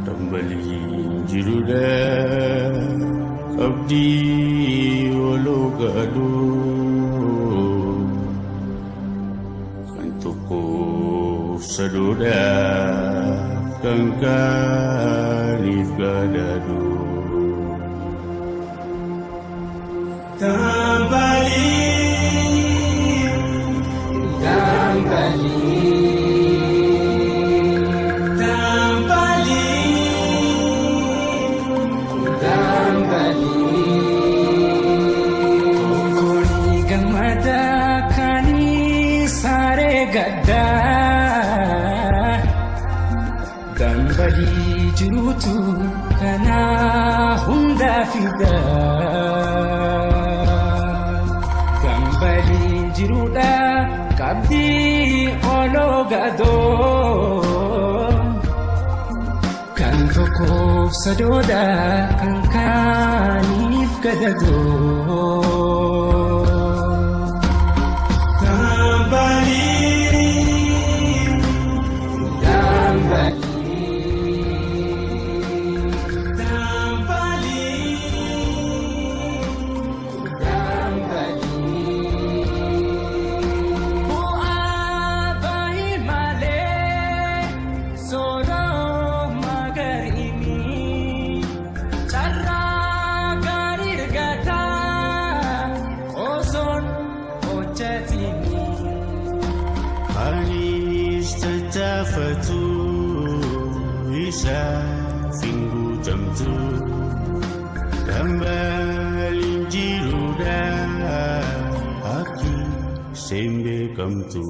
danbalii jiruudha abdii waloogaadhu kan tokkoof sadoodha kan kaaniif gaadhaadhu. danbalii jiruutu kana hunda fida danbalii jiruudha qabdii oloogadoo kan tokkoof sadoodha kan kaaniif gadadoo. Anis tertafatu bisa finggu jamtu danbalii jiruudha aki sembe kamtu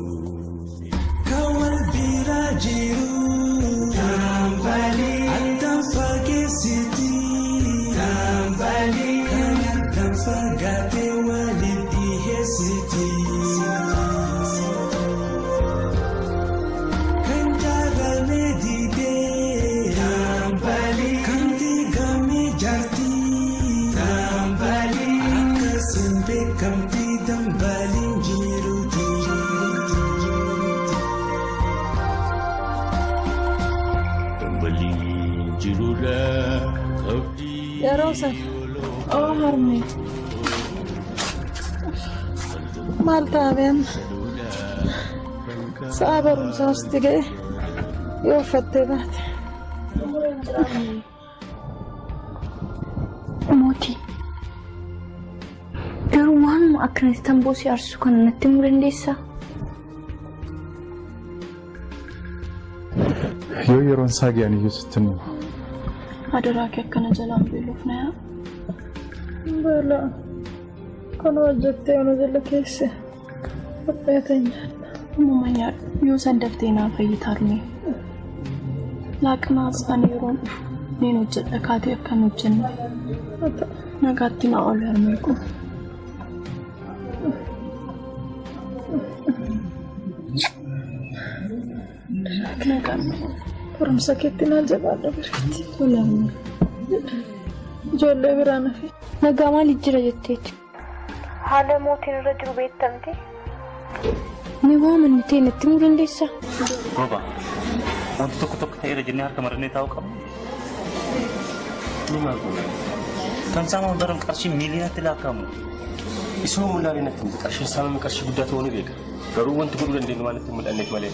kawal bira jiru danbalii addaan fageessiti danbalii kan addaan fagaatee waliin dhiheessiti. Ya Rosa, oh harmi, malta ben, sabarum saastige, yoo fatte baate. Mooti, garuu waanuma akkanatti tamboo si aarsu kana natti himuu dandeessaa? Yoo yeroon isaa ga'an iyyuu sitti himu. Adaraa kee akkana jalaan beeluuf na yaa. Bala, kan hojjettee ona jala keessa qopheetan nyaadha. Uumama nyaadhu yoo san daftee naa fayyitaarme. Laaqnaas ani yeroon dhufu niin hojjedha kaatee akkan hojjenne. Nagaatti naa ol harmee kun. Nagaan. Barumsa keetti naal jabaadha biratti. Tolaami. Ijoollee biraan hafe. Nagaa maaliif jira jetteeti? Haala mootiin irra jiru beektamti. Ni waamanni ta'e natti himuu dandeessaa? Goba, wanti tokko ta'eera jennee harka marannee taa'uu qabna. Ni maal goone? Kan saamaan baran qarshii miiliyoonatti laakkaa'amu. Isuma mul'aanii natti hin qarshii saamame qarshii guddaa ta'uu ni beeka. Garuu wanti godhuu dandeenyu maalitti mul'anneef malee.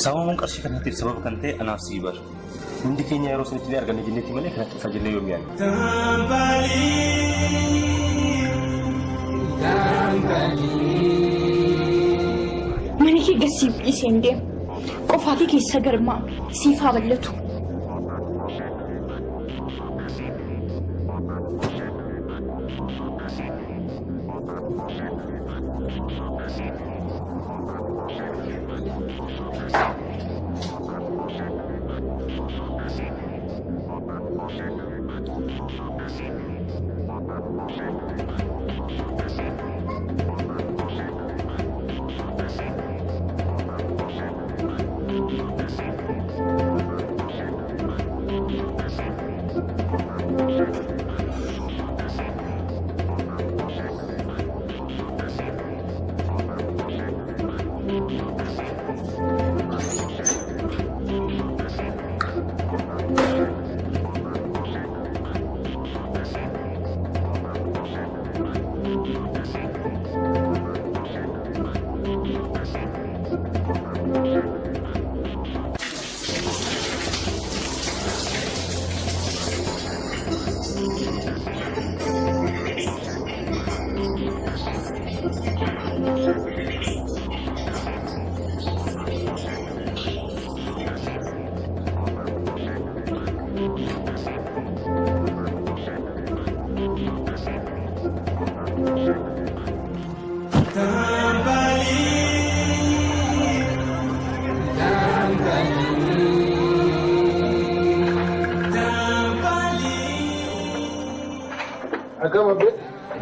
Saamamuun qarshii kanatiif sababa kan ta'e anaaf sii bara. Hundi keenya yeroo sanitti ni arganne jenneetti malee kanatti dhufa jennee yoom yaadne. Mani kee gasiif dhiiseen deemu. Qofaa kee keessa garmaa siif haa bal'atu.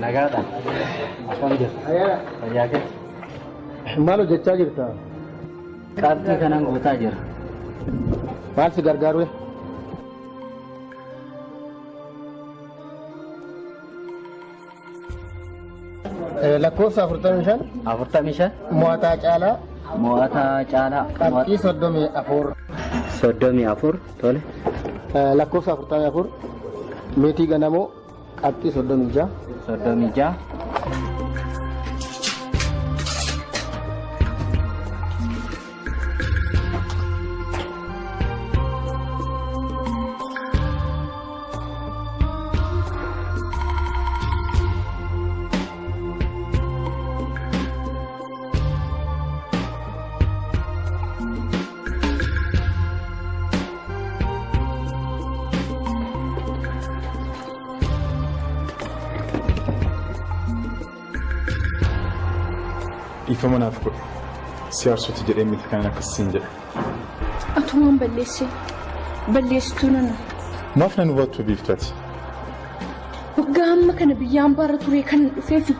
Nagada. Akkam jirta? Fayyaa kee? Maal hojjechaa jirta? Qabxii kanaan guutaa jira. Maal si gargaaru? Lakkoofsa 45. 45. Mo'ataa caalaa. Mo'ataa caalaa. Qabxii 34. 34. Tole. Lakkoofsa 44. Meetii ganamoo qabxii 36. 36. Ifama naaf godhe siyaarsoti jedhee miti kan akkasiin jedhe. Atumaan balleessituu nana. Maaf nan hubattu biiftati? Waggaa amma kana biyyaan baara ture kan dhufee fi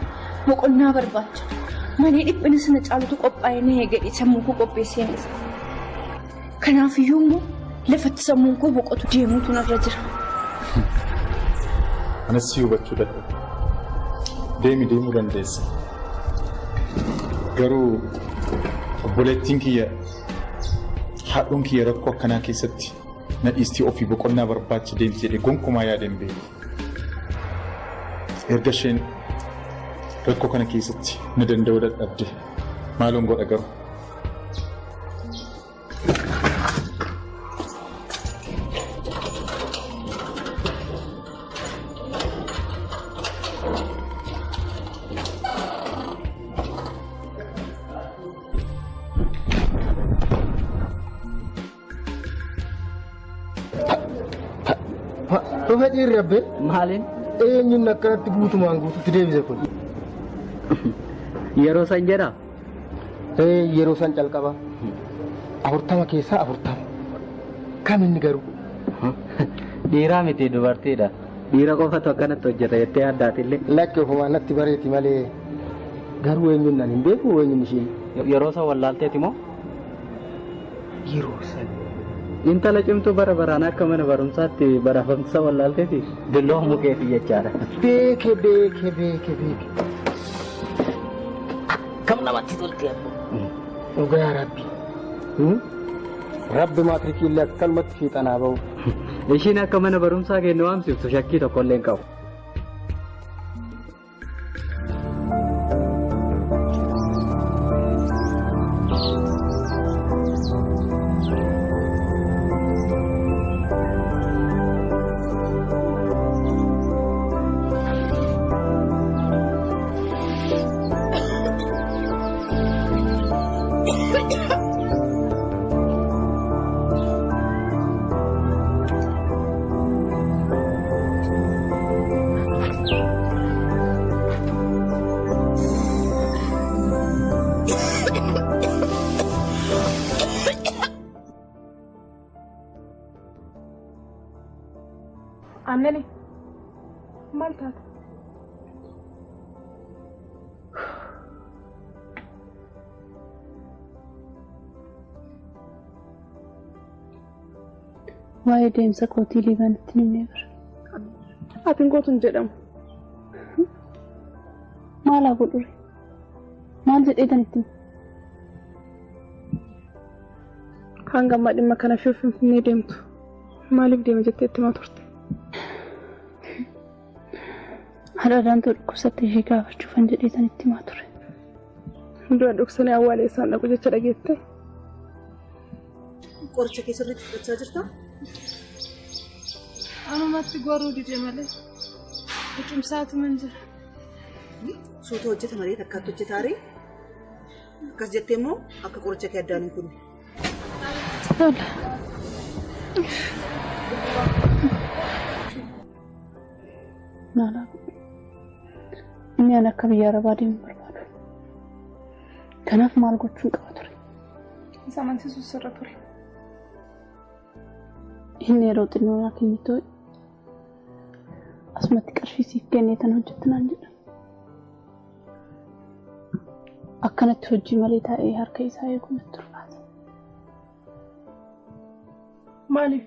boqonnaa barbaacha. Malee dhiphina sana caalutu qophaa'ee na eegadhe sammuu koo qopheesseen dhufe. Kanaafiyyuu immoo lafatti sammuun koo boqotu deemuutu narra jira. Anas si hubachuu dadhabe. Deemuu dandeessa. Garuu obboleettiin kiyya haadhuun kiyya rakkoo akkanaa keessatti na dhiistii ofii boqonnaa barbaacha deemti jedhee gonkumaa yaadeen beeku. Erga isheen rakkoo kana keessatti na danda'uu dadhabde maaloon godha garuu. Tufatii rabbe maaliin? Eenyuun akkanatti guutumaan guututti deebise kun? Yeroo san jedhaa? Yeroo san calqaba. 40 keessaa 40. Kam inni garuu? Dhiiraa miti dubartiidha. Dhiira qofatu akkanatti hojjeta jettee addaatillee. Lakkee ofumaan natti bareeti malee garuu eenyuun nan hin beeku eenyuun ishee? Yeroo san wallaalteeti moo? Yeroo san. Intala cimtuu bara baraan akka mana barumsaatti barafamsa wallaalteeti dilloo mukeefi jechaadha. Beeke. Kam namatti tolti abbo? Dhugaa Rabbi. Rabbi maatirikii illee akkanumatti fiixanaa bahu. Ishiin akka mana barumsaa kennu waamsiftu shakkii tokkollee hin qabu. Anneli, maal taate? Waa'ee deemsa kootii liibaanitti nimee bira. Atiin kootuun jedhamu. Maal haa godhure? Maal jedheetan itti? Kan gammaa dhimma kana finfinnee deemtu. Maaliif deeme jettee itti himaa turte? Haadhaan dhukkubsattee ishee gaafachuufan jedheetan itti himaa ture. Dura dhoksanii awwaalee isaan dhaqu jecha dhageette. Qoricha keessatti fudhachaa jirta? Anumatti goruu dide malee. Cimsaatu man jira. Suuta hojjeta malee takkaatti hojjetaare? Akkas jettee immoo akka qoricha kee addaan hin kunne. Nana. Inni an akka biyya Arabaa deemu barbaadu. Kanaaf maal gochuun qaba ture? Isa amansiisuu sirra ture. Inni yeroo xinnoo naa kennitu asumatti qarshii siif kennee tan hojjettu naan jedha. Akkanatti hojii malee taa'ee harka isaa eeguu natti ulfaata. Maaliif?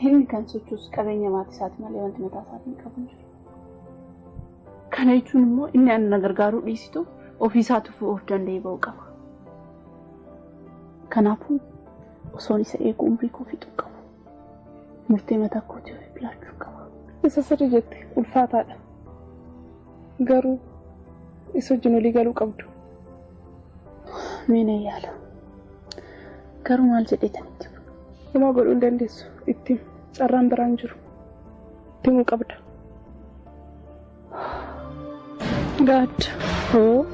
Inni kan sochoos qabeenya maatii isaati malee wanti mataa isaatiin qabu hin jiru. Kana jechuun immoo inni ana gargaaruu dhiisitu ofii isaatu of danda'ee ba'uu qaba. Kanaafuu osoon isa eeguu umrii koo fixuu qabu. Murtee mataa kootii ofii filachuu qaba. Isa sirrii jette ulfaataadha. Garuu isa wajjin olii galuu qabdu. Meena yaala. Garuu maal jedheetanitti? Homaa godhuu hin dandeessu. Ittiin carraan biraan jiru. Timuu qabda. Gaadda. Hoo?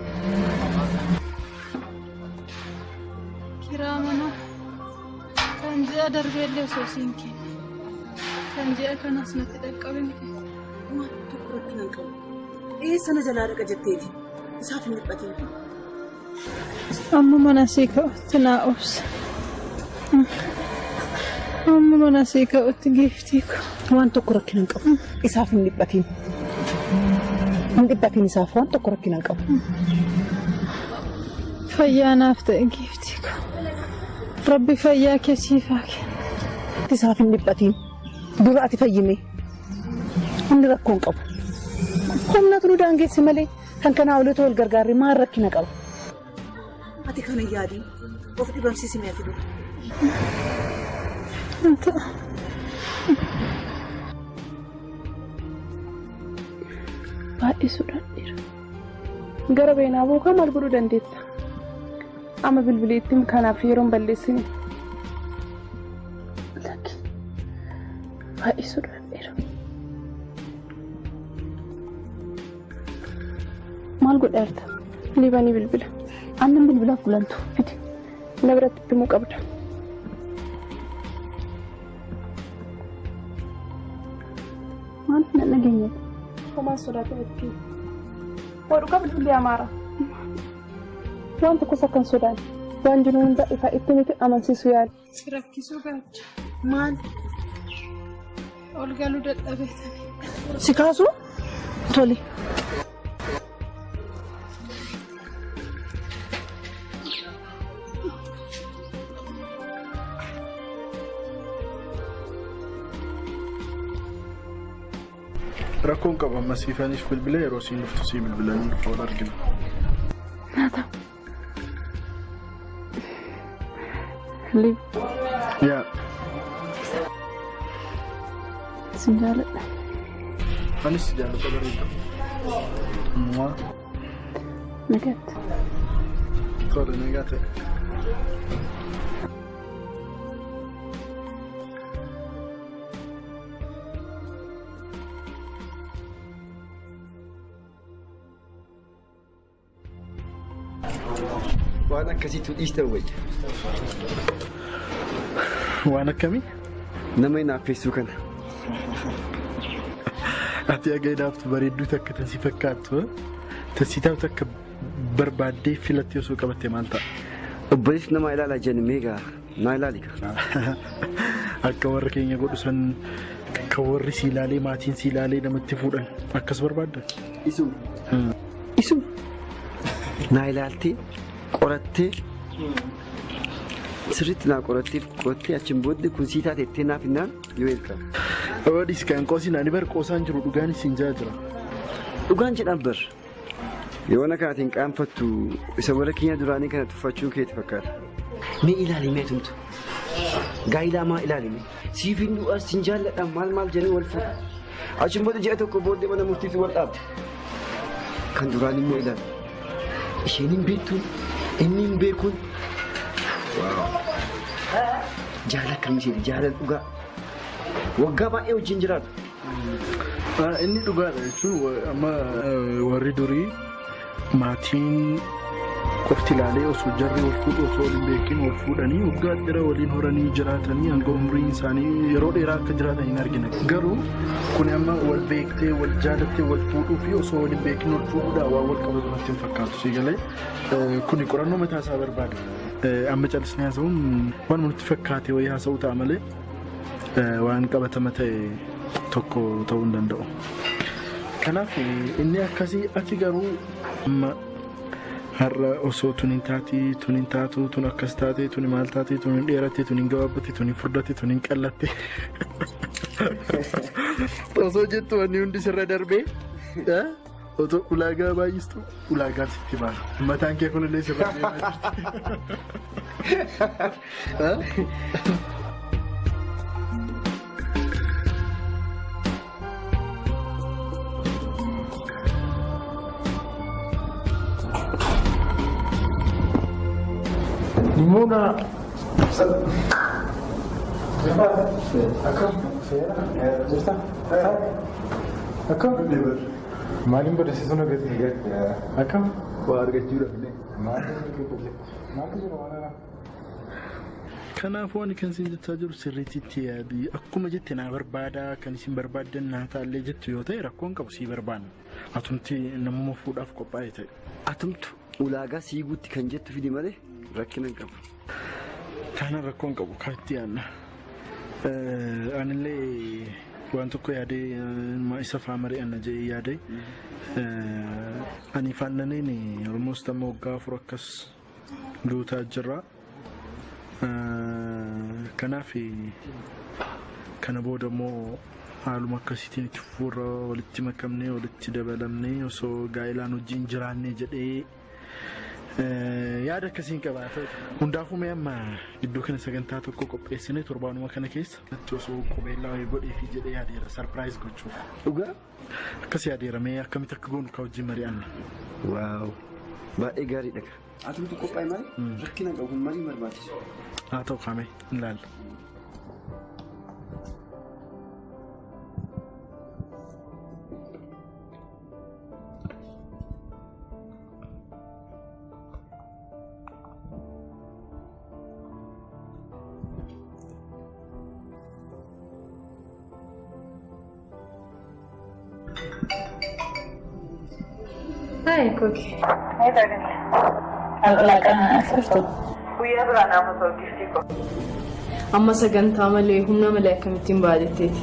Diirama kan ji'a darbeellee osoo siin kenne. Kan ji'a kanas natti dhaqqabin. Waan tokko irratti nan qabu. Sana jalaa dhaqa jetteeti. Isaaf hin dhiphatiin. Amma mana sii ka'utti naa obsa. Amma mana sii ka'utti giiftii ko. Waan tokko rakkina hin qabu. Isaaf hin dhiphatiin. Hin dhiphatiin isaaf waan tokko rakkina hin qabu. Fayyaa naaf ta'e giiftii ko. Rabbi fayyaa kee siifaa kenna. Isaaf hin dhiphatiin. Dura ati fayyime. Inni rakkoo hin qabu. Humnatu nu daangeesse malee kan kanaa oliitu wal gargaarre maal rakkina qaba? Ati kana yaadii of dhibamsiisimee ati dura. Baay'ee sodaadheera. Gara beenaa bookaa maal godhuu dandeetta? Amma bilbileettiin kanaaf yeroon balleessine. Lakki baay'ee sodaadheera. Maal godheerta? Liibanii bilbila. Aannan bilbilaaf gulantu fidi. Na biratti himuu qabda. Maal na nageenya? Homaa sodaatee itti. Wadhu qabdu illee amaara. Waan tokkos akkan sodaan. Waan jiru hunda ifa itti miti amansiisu yaali. Si rakkisuu gaadda. Maal? Ol galuu dadhabeetani. Si kaasuu? Toli. Rakkoon qaba amma siifaniif bilbila yeroo siin dhuftu sii bilbilanii dhufa wal argina. Naata. Liib. Yaa. Sin jaaladha. Anis jaalladha bareeda. Mwaa. Nagaatti. Tola nagaa ta'e. Waan akkasiitu dhiista wayya. Waan akkamii? Nama hinaaffeessuu kana. Ati agaydaaftu bareedduu takka tasii fakkaattu tasii taa'u akka barbaaddee filattee osoo qabatte maal ta'a? Obboleessi nama ilaalaa jiran meegaa naa ilaali ka. Akka warra keenya godhu san kan warri si ilaalee maatiin si ilaalee namatti fuudhan akkas barbaaddan? Isuma. Isuma. Naa ilaaltee qorattee sirriitti naa qorattee achiin booddee kun sii taatettee naaf hinnaan yoo eegala. Oodis kan qoosiin ani bar qoosaan jiru dhugaanis hin jira. Dhugaan jedhan bar. Yoo na kanaatiin qaanfattu isa warra keenya duraanii kana tuffachuun keetti fakkaata. Mee ilaalimee tumtu. Gaa'ilaa maa ilaalime? Siif hin du'as hin jaalladhan maal jennee wal fuudha. Achi booda ji'a tokko booddee mana murtiitti wal dhaabde. Kan duraan immoo ilaala. Isheen hin beektuun inni hin beekuun. Jaalala akkamii ishee jaalala dhugaa. Waggaa baay'ee wajjin jiraatu. Inni dhugaadha jechuun amma warri durii maatiin qofti ilaalee osoo jarri wal fuudhu osoo waliin beekin wal fuudhanii waggaa dheeraa waliin horanii jiraatanii hanga umriin isaanii yeroo dheeraa akka jiraatan hin argina. Garuu kun amma wal beektee wal jaalattee wal fuudhuu fi osoo waliin beekin wal fuudhuudha waan wal qabatu natti hin fakkaatu si galee kun qorannoo mataa isaa barbaada. Amma callisnee haasa'uun waan nutti fakkaate wayii haasa'uu ta'a malee waan qabatama ta'e tokko ta'uu hin danda'u. Kanaaf inni akkasii achi garuu amma har'a osoo tun hin taati tun hin taatu tun akkas taate tun maal taate tun hin dheeratte tun hin gabaabatte tun hin furdatte tun hin qallatte osoo jettu wanni hundi sirra darbee otoo ulaagaa baay'istu ulaagaan sitti baana mataan kee kunillee sirra deemaa jirti. Nimona Akkam maaliin barsiisuu nagatti akkam waa argachuudhaaf kanaafuu ani kan isin jechaa jiru sirriitti yaadi akkuma jette naa barbaada kan isin barbaaddan naa taallee jettu yoo ta'e rakkoon qabu sii barbaanna atumti namuma fuudhaaf qophaa'e ta'e atumtu ulaagaa sii guutti kan jettu fidi malee rakkina hin qabu. Kana rakkoon qabu kaatti yaadna. Anillee waan tokko yaadee isa faamari anna jedhee yaadee ani faannaniin almost amma waggaa afur akkas guutaa jirra. Kanaaf kana booda immoo haaluma akkasiitiin itti fuula walitti makamnee walitti dabalamnee osoo gaa'ilaan wajjin jiraannee jedhee yaada akkasiin qabaata. Hundaafuu mee amma iddoo kana sagantaa tokko qopheessinee torbaanuma kana keessa osoo qubeellaa wayii godheefi jedhee yaadeera sarpiraayiz gochuuf. Dhugaa? Akkas yaadeera mee akkamitti akka goonu ka wajjin mari'anna. Waaw baay'ee gaariidha. Atumtu qophaa'e malee rakkina qabu kun marii barbaachisu. Haa ta'u kaamee hin laalla. Hai, Koki. Hai, Dagan. Alaqaan afurtu. Guyyaa biraa nama ta'u giftii ko. Amma sagantaa malee humna malee akkamittiin baadetteeti.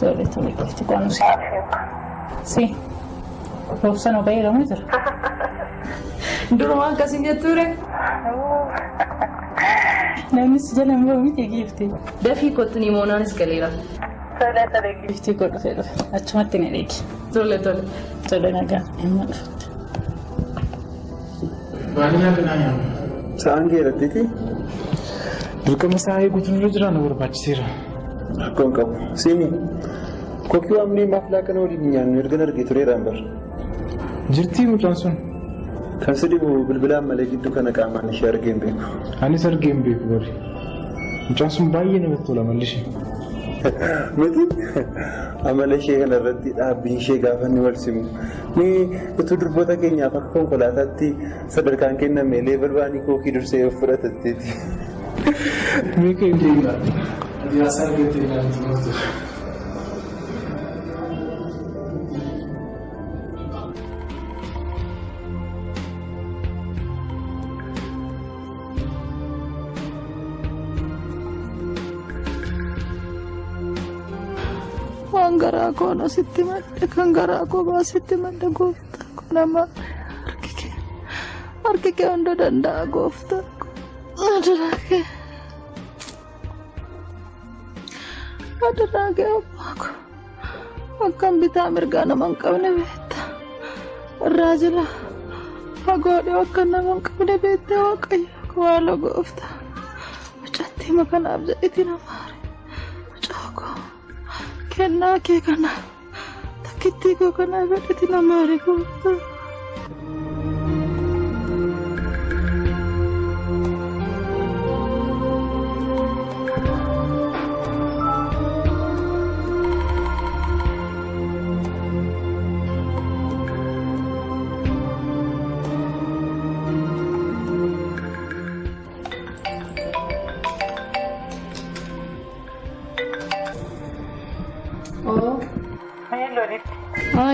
Tole giftii koonu si. Roobsan obaa jedhamu jira. Duruma akkasiin jetture. Namni si jala hin bahu miti giftii. Dafii kottu ni moonaanis galeera. Tole giftii koo dhufee dhufe achumatti ni eegi. Tole. Tole nagaa hin dhufe. Baay'inaa kanaa yaamu. Sa'aan geeratteeti? Dirqama isaa eeguutu irra jira na barbaachiseera. Rakkoon qabu. Siini kokkii waamnee maaf laaqana waliin nyaannu erga argee tureeraan bar. Jirtii mucaan sun? Kan si dhibu bilbilaan malee gidduu kana qaamaan ishee argee hin beeku. Anis argee hin beeku bari. Mucaan sun baay'ee namatti tola malli ishee. Miti amala ishee kanarratti dhaabbiin ishee gaafa inni wal simu ni utuu durboota keenyaaf akka konkolaataatti sadarkaan kenname leeval baanii kookii dursee of fudhatatteeti. Meeqa hin deebi'aa? Adiyaasaa argattee ilaalti murte. Waan garaa koo asitti madde kan garaa koo baasitti madde gooftaa koo nama harki kee hunda danda'a gooftaa koo adarraa kee abbaa koo akkam bitaa mirgaa nama hin qabne beekta irraa jira fagoodhe akka nama hin qabne beekte waaqayyo koo haala gooftaa mucattii makanaaf jedhiti namaare mucaa koo. kennaa kee kana takkittii koo kana fedhati nama ari'u.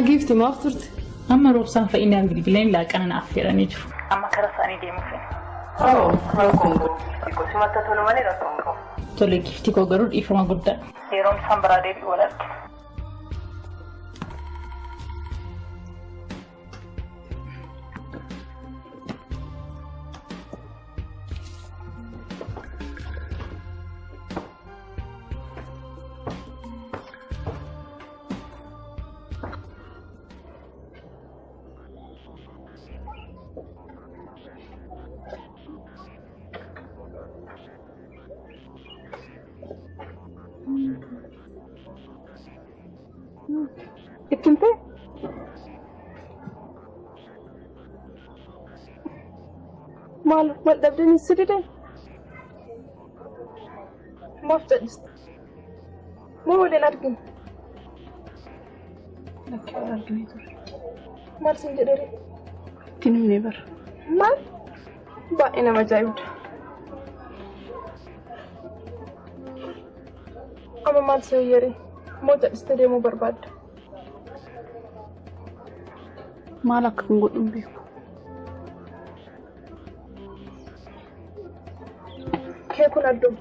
Gifti maaf turte? Amma roobsaan fa'inaan bilbileen laaqana naaf jedhanii jiru. Amma karaa isaanii deemuu fi. Rakkoon gifti simatti tolu malee rakkoon qabu. Tole gifti koo garuu dhiifama guddaa. Yeroo isaan biraa deebi'u wal argina. Ittimte? Maal dhabdanii sidide? Maaf jedhiste? Moo waliin argina? Lakkee wal arginee ture. Maal sin jedhee? Ittiin himnee bara. Maal? Baay'ee nama ajaa'ibda. Amma maal si fayyadee? Moo jedhiste deemuu barbaadda? Maal akka hin godhuun beeku. Kee kun adduma.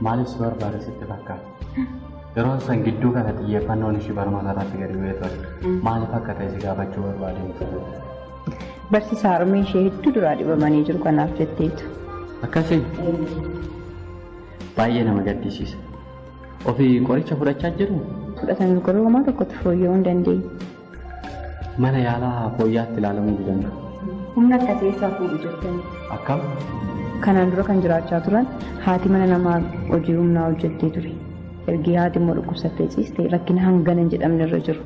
Maaliif si barbaade sitti fakkaata? Yeroo san gidduu kana xiyyeeffannoon ishii barnoota irratti gadi bu'ee ture. Maaliif akka ta'e si gaafachuu barbaadeen ture? Barsiisaa harmee ishee hedduu duraa dhibamanii jiru kanaaf jetteetu. Akkasii baay'ee nama gaddisiisa. Ofii qoricha fudhachaa jiru? Fudhatanii garuu homaa tokkotti fooyya'uu hin dandeenye. Mana yaalaa fooyyaatti ilaalamuu danda'u. Humna akkasii eessaa fuudhu jettanii? Akkam? Kanaan dura kan jiraachaa turan haati mana namaa hojii humnaa hojjettee ture. Ergi haati immoo dhukkubsattee ciiste rakkina hangana hin jedhamne irra jiru.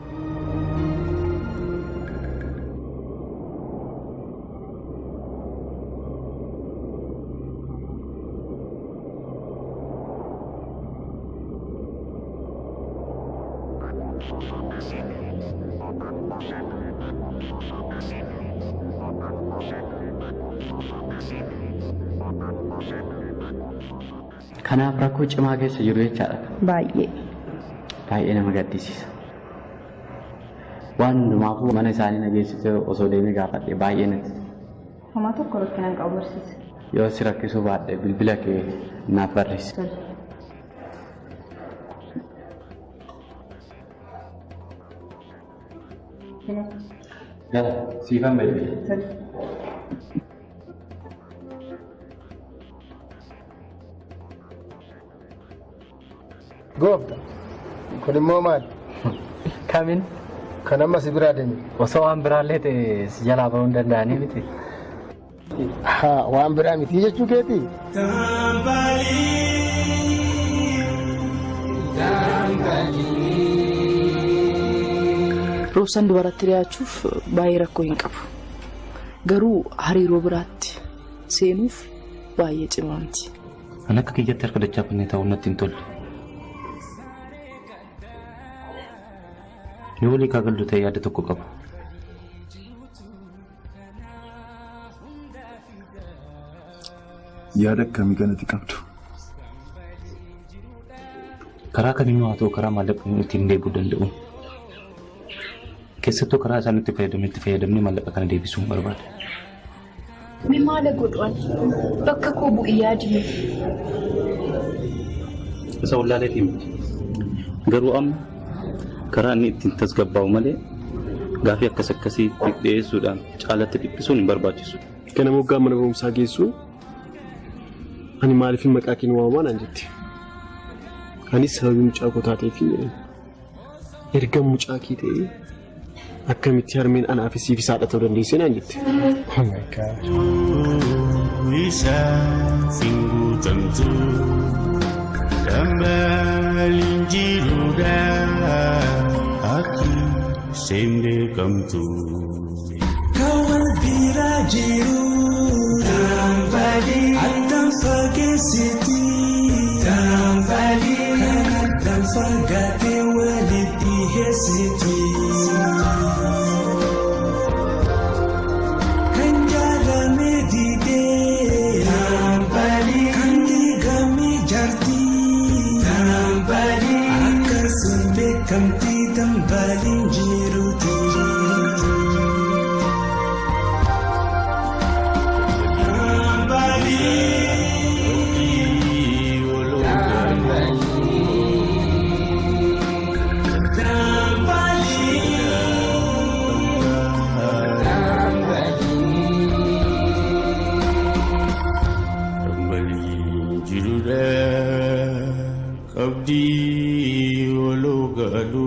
Kanaaf rakkoo cimaa keessa jiru jechaadha. Baay'ee nama gaddisiisa. Waan hundumaafuu mana isaanii nageessitee osoo deemee gaafadhe baay'ee natti. Homaa tokko rakkinaan qabu barsiisa. Yoo si rakkisuu baadhe bilbila kee naaf barreessi. Jala siifan beekne. Goofta, kun immoo maali? Kamiin? Kan amma si biraa deeme. Osoo waan biraallee ta'e si jalaa bahuu hin danda'anii miti. Waan biraa miti jechuu keeti? Roobsaan dubaratti dhiyaachuuf baay'ee rakkoo hin qabu. Garuu hariiroo biraatti seenuuf baay'ee cimaa miti. Kan akka kiyyatti harka dachaa kunneen ta'uu natti hin tolle. Ni walii kaagaldu ta'e yaada tokko qaba. Yaada akkamii kanatti qabdu? Karaa kamiinuu haa ta'u karaa maallaqa ittiin deebuu danda'u. Keessattuu karaa isaan itti fayyadamnee maallaqa kana deebisuu barbaada. Mi maala godhan bakka koo bu'ii yaadime. Isa wallaalee miti. Garuu amma karaa inni ittiin tasgabbaa'u malee gaafii akkas akkasii dhiyeessuudhaan caalatti dhiphisuun hin barbaachisu. Kana moggaa mana barumsaa geessuun ani maaliif maqaa kee waamaa naan jette. Anis sababii mucaa koo taatee fi erga mucaa kee ta'ee akkamitti harmeen anaa fi siif haadha ta'uu dandeessee naan jette. Oh my God. Isa finguutamtu dambaliin jiruudha akki seende kamtu. Kawal bira jiru dambalii addaan fageessiti dambalii kan addaan fagaatee walitti dhiheessiti. Kan jaalame didee dambalii kan diigame jaarti dambalii akkasuma beekamti dambaliin jiruuti. Abdi walau gaduh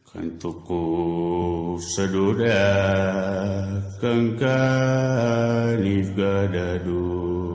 kan toko saudara kan kanif gadadu.